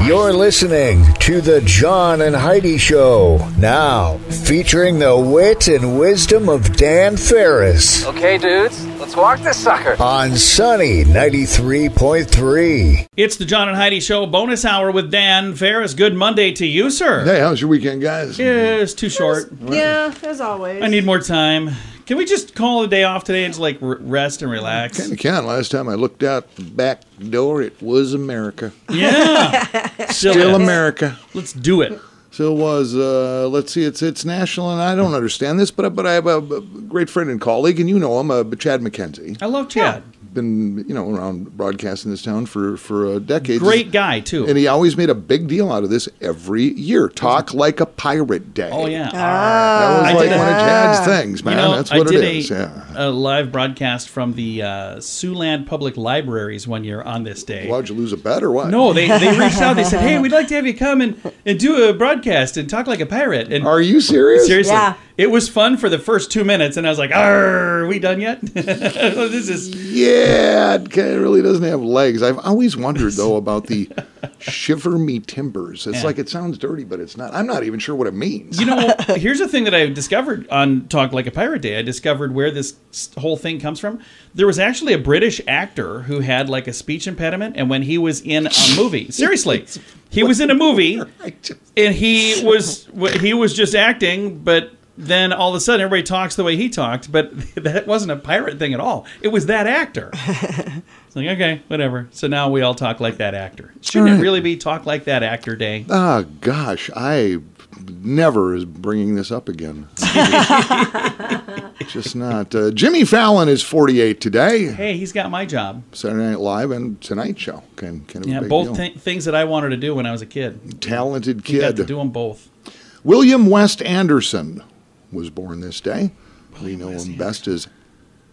You're listening to the John and Heidi Show, now featuring the wit and wisdom of Dan Ferris. Okay, dudes, let's walk this sucker. On Sunny 93.3. It's the John and Heidi Show bonus hour with Dan Ferris. Good Monday to you, sir. Hey, how's your weekend, guys? Yeah, it's too short. Yeah, as always. I need more time. Can we just call the day off today and just like rest and relax? Kind of can. Last time I looked out the back door, it was America. Yeah. Still America. Let's do it. Still was. Let's see. It's national, and I don't understand this, but I have a great friend and colleague, and you know him, Chad McKenzie. I love Chad. Been around broadcasting this town for decades. Great guy too. And he always made a big deal out of this every year. Talk like a pirate day. Oh yeah. That was like one of Chad's things, man. That's what it is. A live broadcast from the Siouxland Public Libraries one year on this day. Why'd you lose a bet or what? No, they reached out. They said, "Hey, we'd like to have you come and do a broadcast and talk like a pirate." And are you serious? Seriously. Yeah. It was fun for the first 2 minutes, and I was like, "Are we done yet?" This is it really doesn't have legs. I've always wondered though about the shiver me timbers. It's like it sounds dirty, but it's not. I'm not even sure what it means. You know, here's the thing that I discovered on Talk Like a Pirate Day. I discovered where this whole thing comes from. There was actually a British actor who had like a speech impediment, and when he was in a movie, seriously, he was in a movie, and he was just acting, but then all of a sudden everybody talks the way he talked, but that wasn't a pirate thing at all. It was that actor. It's like, okay, whatever. So now we all talk like that actor. Shouldn't it really be Talk Like That Actor Day? Oh, gosh. I never is bringing this up again. Just not. Jimmy Fallon is 48 today. Hey, he's got my job. Saturday Night Live and Tonight Show. Kind of yeah, a big both deal. Things that I wanted to do when I was a kid. Talented kid. You got to do them both. William West Anderson was born this day. We know him best as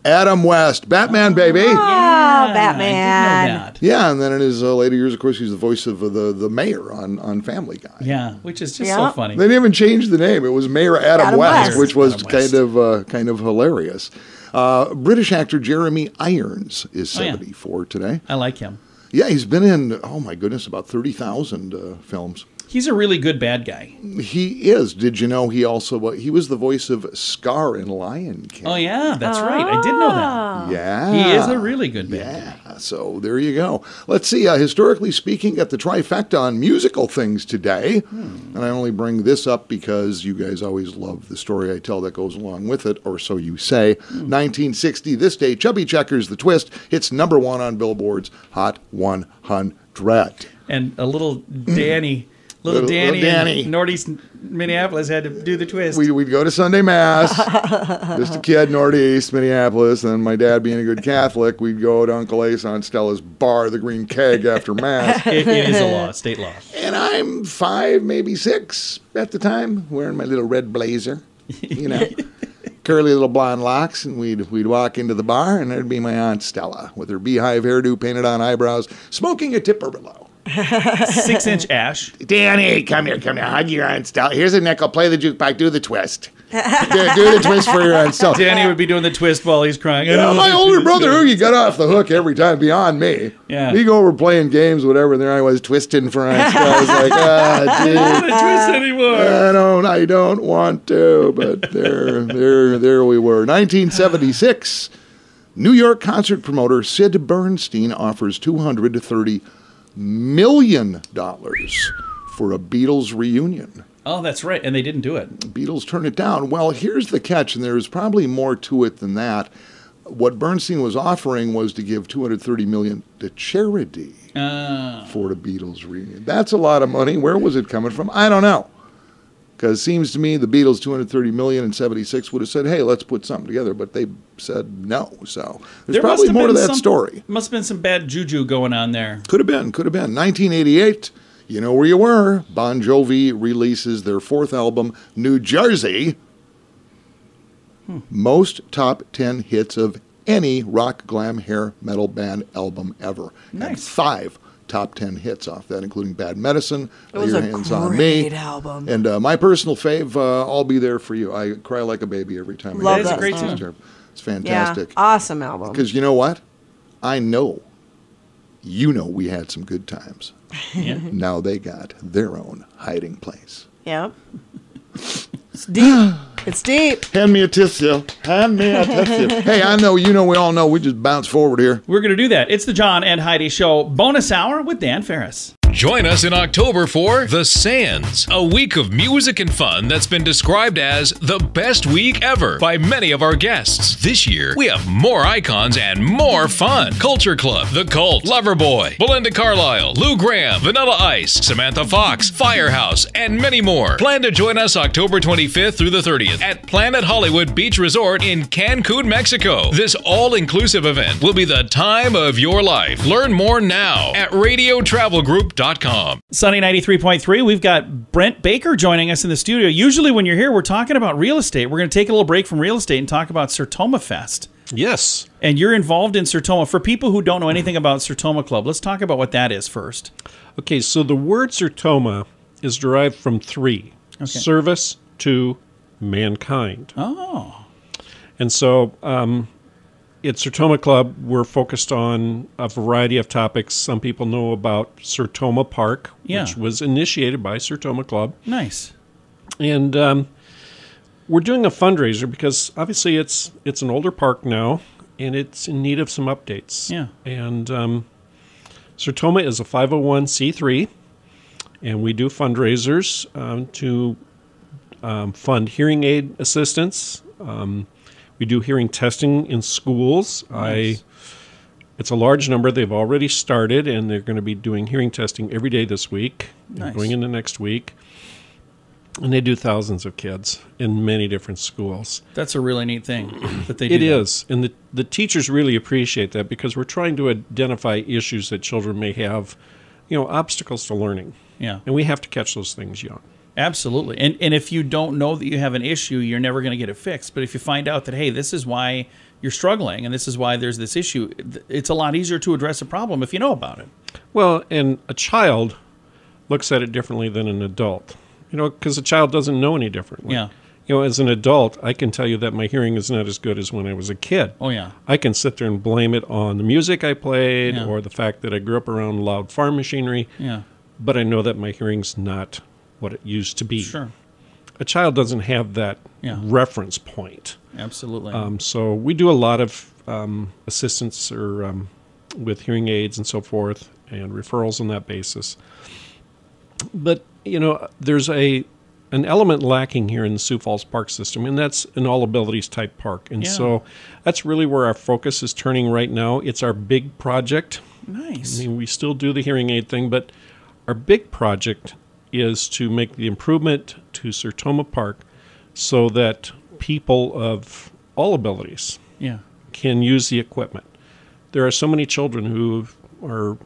Adam West. Batman, baby. Oh, Batman. I did know that. Yeah, and then in his later years, of course, he's the voice of the mayor on Family Guy. Yeah, which is just so funny. They didn't even change the name. It was Mayor Adam West, which was Adam West. kind of hilarious. British actor Jeremy Irons is 74 today. I like him. Yeah, he's been in, oh my goodness, about 30,000 films. He's a really good bad guy. He is. Did you know he was the voice of Scar in Lion King? Oh, yeah, that's right. I did know that. Yeah. He is a really good bad guy. So there you go. Let's see. Historically speaking, got the trifecta on musical things today. And I only bring this up because you guys always love the story I tell that goes along with it, or so you say. 1960, this day, Chubby Checkers, The Twist, hits #1 on Billboard's Hot 100. And a little Danny... Little Danny in Northeast Minneapolis had to do the twist. We'd go to Sunday Mass, just a kid, Northeast Minneapolis, and my dad being a good Catholic, we'd go to Uncle Ace on Stella's bar, the Green Keg, after Mass. It is a law, state law. And I'm 5, maybe 6 at the time, wearing my little red blazer, curly little blonde locks, and we'd walk into the bar, and there'd be my Aunt Stella with her beehive hairdo painted on eyebrows, smoking a Tipperillo. 6-inch ash. Danny, come here, hug your Aunt Stella. Here's a nickel, play the jukebox, do the twist. do the twist for your Aunt Stella. Danny would be doing the twist while he's crying. Yeah, my older brother, who you got off the hook every time, beyond me. Yeah. We go over playing games, whatever, and there I was twisting for Aunt Stella. I was like, I gee. don't want to twist anymore. I don't want to, but there we were. 1976, New York concert promoter Sid Bernstein offers $230 million for a Beatles reunion. Oh, that's right, and they didn't do it. Beatles turned it down. Well, here's the catch, and there's probably more to it than that. What Bernstein was offering was to give $230 million to charity for the Beatles reunion. That's a lot of money. Where was it coming from? I don't know. Because it seems to me the Beatles, $230 million in 76, would have said, hey, let's put something together. But they said no. So there's probably more to that story. Must have been some bad juju going on there. Could have been. 1988, you know where you were. Bon Jovi releases their 4th album, New Jersey. Most top 10 hits of any rock, glam, hair, metal band album ever. Nice. And 5 top 10 hits off that, including Bad Medicine, It was Lay a Your Hands on Me, great album. and my personal fave, I'll Be There For You. I cry like a baby every time. Love I that great song. tune. It's fantastic. Yeah, awesome album. Because you know what? I know you know we had some good times. Yeah. Now they got their own hiding place. Yep. It's deep. It's deep. Hand me a tissue. Hand me a tissue. Hey, I know, you know, we all know. We just bounce forward here. We're going to do that. It's the John and Heidi Show bonus hour with Dan Ferris. Join us in October for The Sands, a week of music and fun that's been described as the best week ever by many of our guests. This year, we have more icons and more fun. Culture Club, The Cult, Loverboy, Belinda Carlisle, Lou Graham, Vanilla Ice, Samantha Fox, Firehouse, and many more. Plan to join us October 25th through the 30th at Planet Hollywood Beach Resort in Cancun, Mexico. This all-inclusive event will be the time of your life. Learn more now at radiotravelgroup.com. Sunny 93.3, we've got Brent Baker joining us in the studio. Usually when you're here, we're talking about real estate. We're going to take a little break from real estate and talk about SertomaFest. Yes. And you're involved in Sertoma. For people who don't know anything about Sertoma Club, let's talk about what that is first. Okay, so the word Sertoma is derived from three. Okay. Service to mankind. Oh. And so at Sertoma Club, we're focused on a variety of topics. Some people know about Sertoma Park, which was initiated by Sertoma Club. Nice. And we're doing a fundraiser because obviously it's an older park now, and it's in need of some updates. Yeah. And Sertoma is a 501c3, and we do fundraisers to fund hearing aid assistance. We do hearing testing in schools. Nice. It's a large number. They've already started, and they're going to be doing hearing testing every day this week, Nice. going into next week. And they do thousands of kids in many different schools. That's a really neat thing that they do. It is. And the teachers really appreciate that because we're trying to identify issues that children may have, obstacles to learning. Yeah. And we have to catch those things young. Absolutely. And if you don't know that you have an issue, you're never going to get it fixed. But if you find out that, hey, this is why you're struggling and this is why there's this issue, it's a lot easier to address a problem if you know about it. Well, and a child looks at it differently than an adult, because a child doesn't know any differently. Yeah. As an adult, I can tell you that my hearing is not as good as when I was a kid. Oh, yeah. I can sit there and blame it on the music I played Yeah. or the fact that I grew up around loud farm machinery. Yeah. But I know that my hearing's not what it used to be. Sure. A child doesn't have that Yeah. reference point. Absolutely. So we do a lot of assistance or with hearing aids and so forth and referrals on that basis. But, there's an element lacking here in the Sioux Falls Park system, and that's an all-abilities type park. And so that's really where our focus is turning right now. It's our big project. Nice. I mean, we still do the hearing aid thing, but our big project is to make the improvement to Sertoma Park so that people of all abilities Yeah. can use the equipment. There are so many children who are,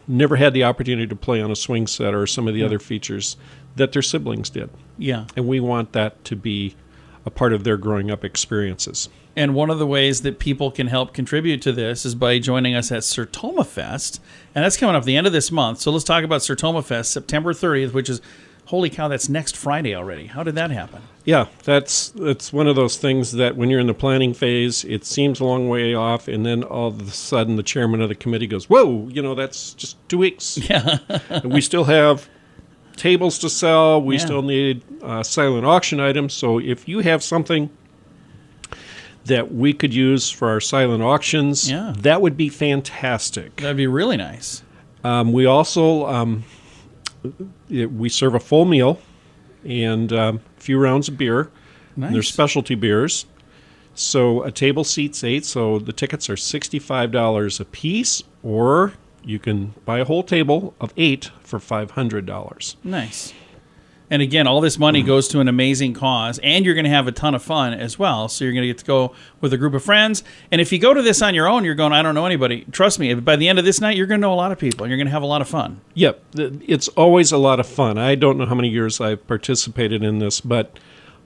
never had the opportunity to play on a swing set or some of the other features that their siblings did. Yeah. And we want that to be a part of their growing up experiences. And one of the ways that people can help contribute to this is by joining us at SertomaFest. And that's coming up at the end of this month. So let's talk about SertomaFest, September 30th, which is, holy cow, that's next Friday already. How did that happen? Yeah, that's one of those things that when you're in the planning phase, it seems a long way off, and then all of a sudden the chairman of the committee goes, whoa, that's just 2 weeks. Yeah. And we still have tables to sell. We still need silent auction items. So if you have something that we could use for our silent auctions, that would be fantastic. That'd be really nice. We also we serve a full meal and a few rounds of beer. Nice. They're specialty beers. So a table seats 8, so the tickets are $65 a piece, or you can buy a whole table of 8 for $500. Nice. And again, all this money goes to an amazing cause, and you're going to have a ton of fun as well. So you're going to get to go with a group of friends. And if you go to this on your own, you're going, I don't know anybody. Trust me, by the end of this night, you're going to know a lot of people, and you're going to have a lot of fun. Yep, it's always a lot of fun. I don't know how many years I've participated in this, but,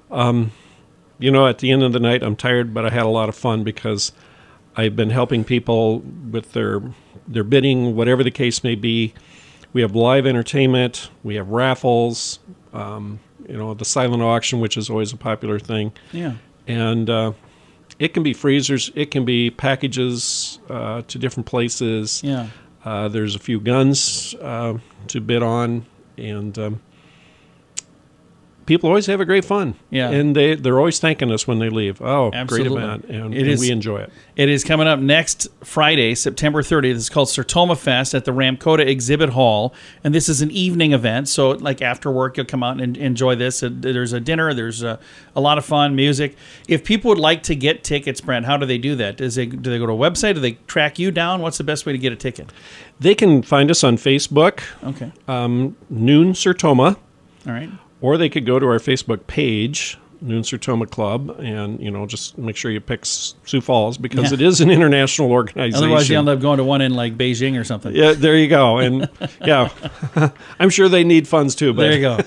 at the end of the night, I'm tired, but I had a lot of fun because I've been helping people with their bidding, whatever the case may be. We have live entertainment. We have raffles. The silent auction, which is always a popular thing. Yeah. And it can be freezers. It can be packages to different places. Yeah. There's a few guns to bid on, and people always have a great fun. Yeah. And they're always thanking us when they leave. Oh, Absolutely. great event. And is, we enjoy it. It is coming up next Friday, September 30th. It's called SertomaFest at the Ramkota Exhibit Hall. And this is an evening event. So, like, after work, you'll come out and enjoy this. There's a dinner. There's a lot of fun, music. If people would like to get tickets, Brent, how do they do that? Do they go to a website? Do they track you down? What's the best way to get a ticket? They can find us on Facebook. Okay. Noon Sertoma. All right. Or they could go to our Facebook page, Noon Sertoma Club, and, just make sure you pick Sioux Falls because it is an international organization. Otherwise, you end up going to one in, like, Beijing or something. Yeah, there you go. And, yeah, I'm sure they need funds, too. But there you go.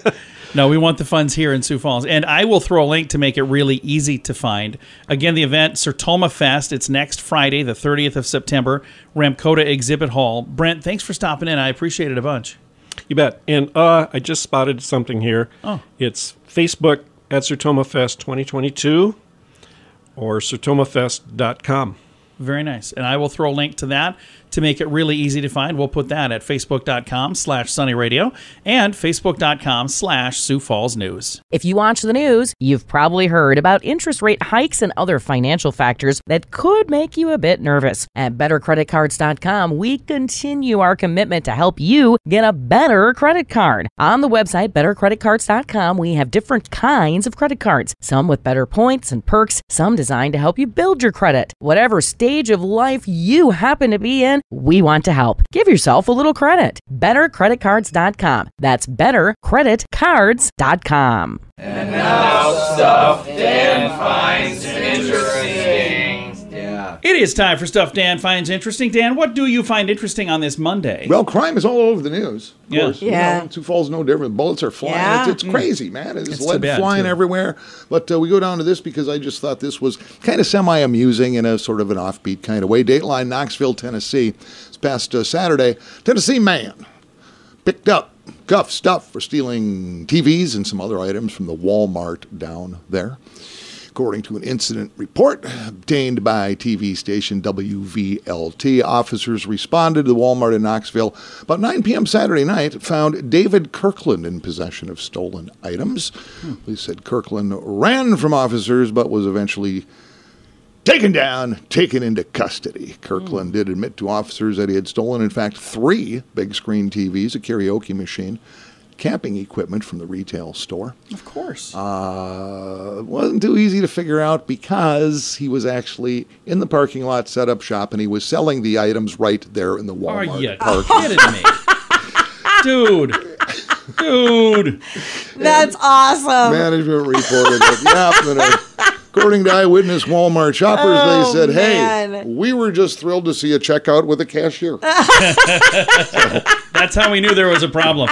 No, we want the funds here in Sioux Falls. And I will throw a link to make it really easy to find. Again, the event, SertomaFest, it's next Friday, the 30th of September, Ramkota Exhibit Hall. Brent, thanks for stopping in. I appreciate it a bunch. You bet. And I just spotted something here. Oh. It's Facebook at SertomaFest 2022 or SertomaFest.com. Very nice. And I will throw a link to that to make it really easy to find. We'll put that at Facebook.com/SunnyRadio and Facebook.com/Sioux Falls News. If you watch the news, you've probably heard about interest rate hikes and other financial factors that could make you a bit nervous. At BetterCreditCards.com, we continue our commitment to help you get a better credit card. On the website, BetterCreditCards.com, we have different kinds of credit cards, some with better points and perks, some designed to help you build your credit. Whatever stage of life you happen to be in, we want to help. Give yourself a little credit. BetterCreditCards.com. That's BetterCreditCards.com. And now stuff Dan finds interesting. Yeah. It is time for Stuff Dan Finds Interesting. Dan, what do you find interesting on this Monday? Well, crime is all over the news. Of course. Yeah. Sioux Falls no different. Bullets are flying. Yeah. It's crazy, man. It's It's lead too bad, flying too. everywhere. But we go down to this because I just thought this was kind of semi-amusing in a sort of an offbeat kind of way. Dateline, Knoxville, Tennessee. This past Saturday, Tennessee man picked up cuff stuff for stealing TVs and some other items from the Walmart down there. According to an incident report obtained by TV station WVLT, officers responded to the Walmart in Knoxville about 9 p.m. Saturday night, found David Kirkland in possession of stolen items. Police said Kirkland ran from officers but was eventually taken down, taken into custody. Kirkland did admit to officers that he had stolen, in fact, 3 big screen TVs, a karaoke machine, camping equipment from the retail store. Of course. It wasn't too easy to figure out because he was actually in the parking lot, set up shop, and he was selling the items right there in the Walmart Are you parking kidding me? Dude. That's awesome. Management reported that, according to eyewitness Walmart shoppers, they said, hey, we were just thrilled to see a checkout with a cashier. That's how we knew there was a problem.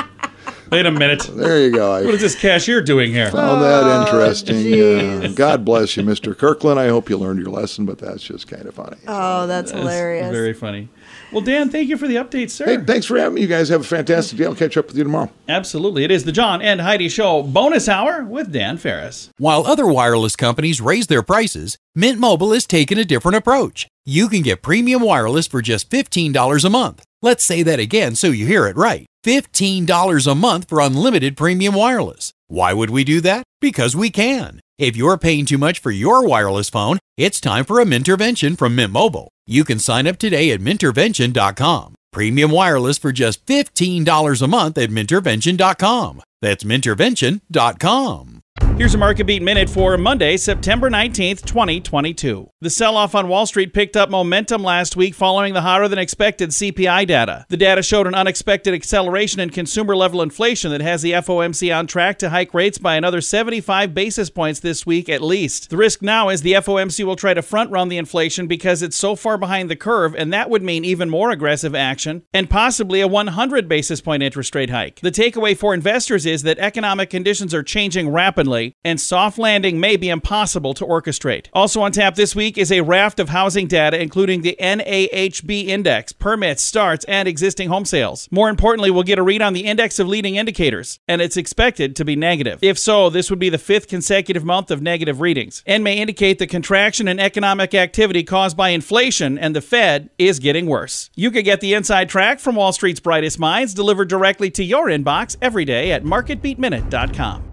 Wait a minute. There you go. What is this cashier doing here? Found that interesting. God bless you, Mr. Kirkland. I hope you learned your lesson, but that's just kind of funny. Oh, that's hilarious. Very funny. Well, Dan, thank you for the update, sir. Hey, thanks for having me. You guys have a fantastic day. I'll catch up with you tomorrow. Absolutely. It is the John and Heidi Show bonus hour with Dan Ferris. While other wireless companies raise their prices, Mint Mobile has taken a different approach. You can get premium wireless for just $15 a month. Let's say that again so you hear it right. $15 a month for unlimited premium wireless. Why would we do that? Because we can. If you're paying too much for your wireless phone, it's time for a Mintervention from Mint Mobile. You can sign up today at Mintervention.com. Premium wireless for just $15 a month at Mintervention.com. That's Mintervention.com. Here's a Market Beat Minute for Monday, September 19th, 2022. The sell-off on Wall Street picked up momentum last week following the hotter-than-expected CPI data. The data showed an unexpected acceleration in consumer-level inflation that has the FOMC on track to hike rates by another 75 basis points this week at least. The risk now is the FOMC will try to front-run the inflation because it's so far behind the curve, and that would mean even more aggressive action and possibly a 100 basis point interest rate hike. The takeaway for investors is that economic conditions are changing rapidly, and soft landing may be impossible to orchestrate. Also on tap this week, week is a raft of housing data, including the NAHB index, permits, starts, and existing home sales. More importantly, we'll get a read on the index of leading indicators, and it's expected to be negative. If so, this would be the 5th consecutive month of negative readings, and may indicate the contraction in economic activity caused by inflation, and the Fed is getting worse. You could get the inside track from Wall Street's brightest minds delivered directly to your inbox every day at marketbeatminute.com.